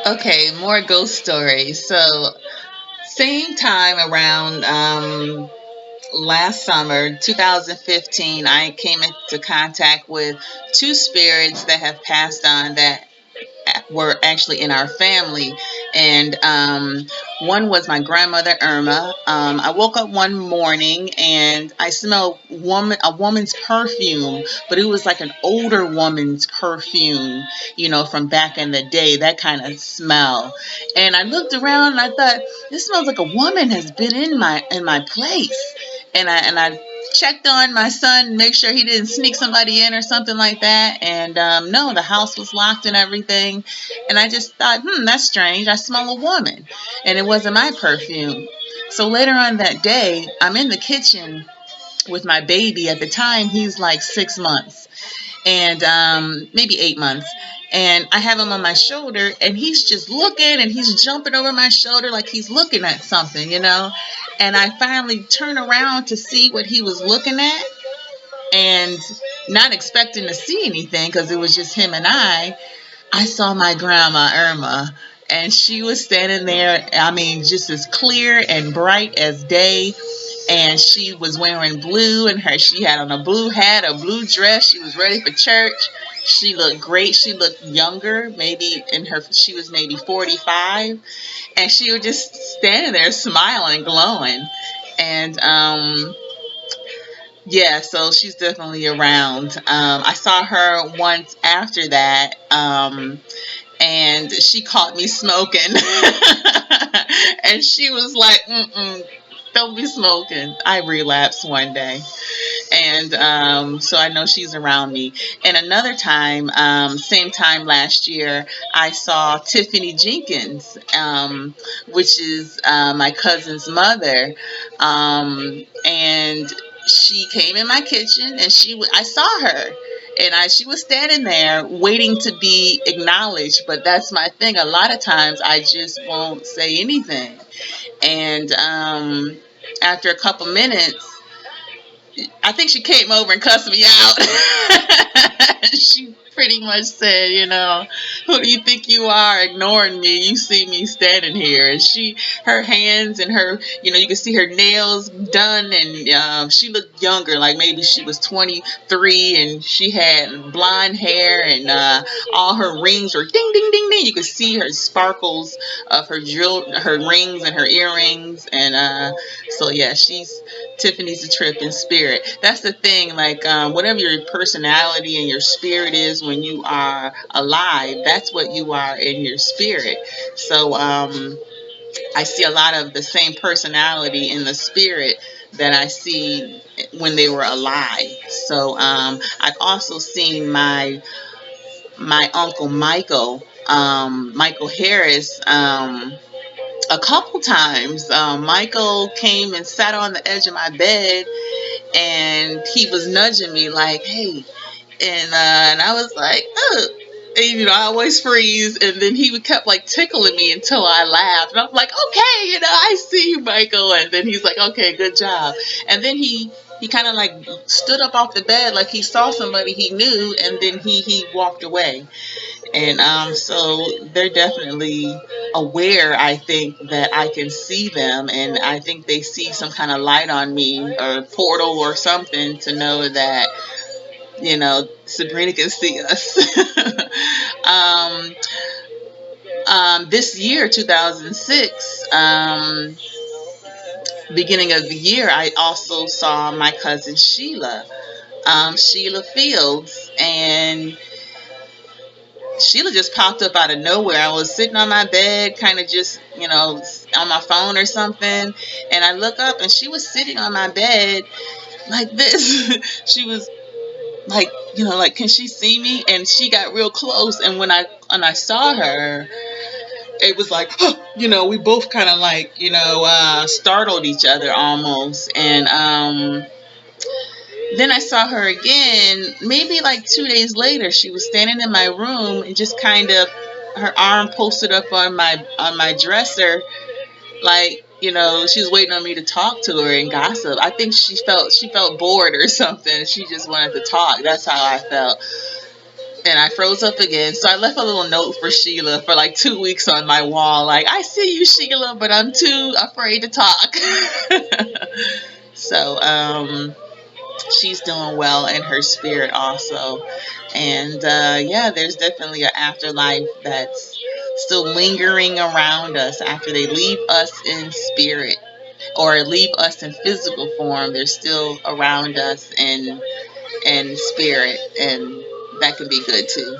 Okay, more ghost stories. So, same time around last summer, 2015, I came into contact with two spirits that have passed on that were actually in our family. And one was my grandmother Irma. I woke up one morning and I smelled a woman's perfume, but it was like an older woman's perfume, from back in the day, that kind of smell. And I looked around and I thought, this smells like a woman has been in my place. And I checked on my son, make sure he didn't sneak somebody in or something like that. And no, the house was locked and everything. And I just thought, that's strange. I smell a woman. And it wasn't my perfume. So later on that day, I'm in the kitchen with my baby. At the time, he's like 6 months and maybe 8 months. And I have him on my shoulder, and he's just looking, and he's jumping over my shoulder like he's looking at something. And I finally turn around to see what he was looking at, and not expecting to see anything because it was just him and I saw my grandma Irma, and she was standing there. I mean, just as clear and bright as day. And she was wearing blue, and she had on a blue hat, a blue dress. She was ready for church. She looked great. She looked younger, maybe she was maybe 45, and she was just standing there smiling, glowing. And yeah, so she's definitely around. I saw her once after that. And she caught me smoking. And she was like, don't be smoking. I relapsed one day. And so I know she's around me. And another time, same time last year, I saw Tiffany Jenkins, which is my cousin's mother. And she came in my kitchen, and I saw her, and she was standing there waiting to be acknowledged. But that's my thing. A lot of times I just won't say anything. And after a couple minutes, I think she came over and cussed me out. She pretty much said, who do you think you are ignoring me? You see me standing here. And her hands and you can see her nails done. And she looked younger, like maybe she was 23, and she had blonde hair, and all her rings were ding, ding, ding, ding. You could see her sparkles of her rings and her earrings. And so, yeah, Tiffany's a trip in spirit. That's the thing. Like, whatever your personality and your spirit is when you are alive, that's what you are in your spirit. So, I see a lot of the same personality in the spirit that I see when they were alive. So, I've also seen my uncle Michael Harris. A couple times, Michael came and sat on the edge of my bed, and he was nudging me like, "Hey," and I was like, "Ugh." And, I always freeze, and then he would kept like tickling me until I laughed, and I'm like, "Okay, I see you, Michael." And then he's like, "Okay, good job." And then he kind of like stood up off the bed like he saw somebody he knew, and then he walked away. And so they're definitely aware, I think, that I can see them, and I think they see some kind of light on me or portal or something to know that, Sabrina can see us. um, this year, 2006, beginning of the year, I also saw my cousin Sheila Fields, and Sheila just popped up out of nowhere. I was sitting on my bed, kind of just, on my phone or something. And I look up, and she was sitting on my bed like this. She was like, like, can she see me? And she got real close. And when I saw her, it was like, we both kind of like, startled each other almost. And then I saw her again, maybe like 2 days later. She was standing in my room and just kind of her arm posted up on my dresser, like, she was waiting on me to talk to her and gossip. I think she felt bored or something. She just wanted to talk. That's how I felt. And I froze up again. So I left a little note for Sheila for like 2 weeks on my wall. Like, I see you, Sheila, but I'm too afraid to talk. So, she's doing well in her spirit also. And yeah, there's definitely an afterlife that's still lingering around us after they leave us in spirit or leave us in physical form. They're still around us in spirit, and that can be good too.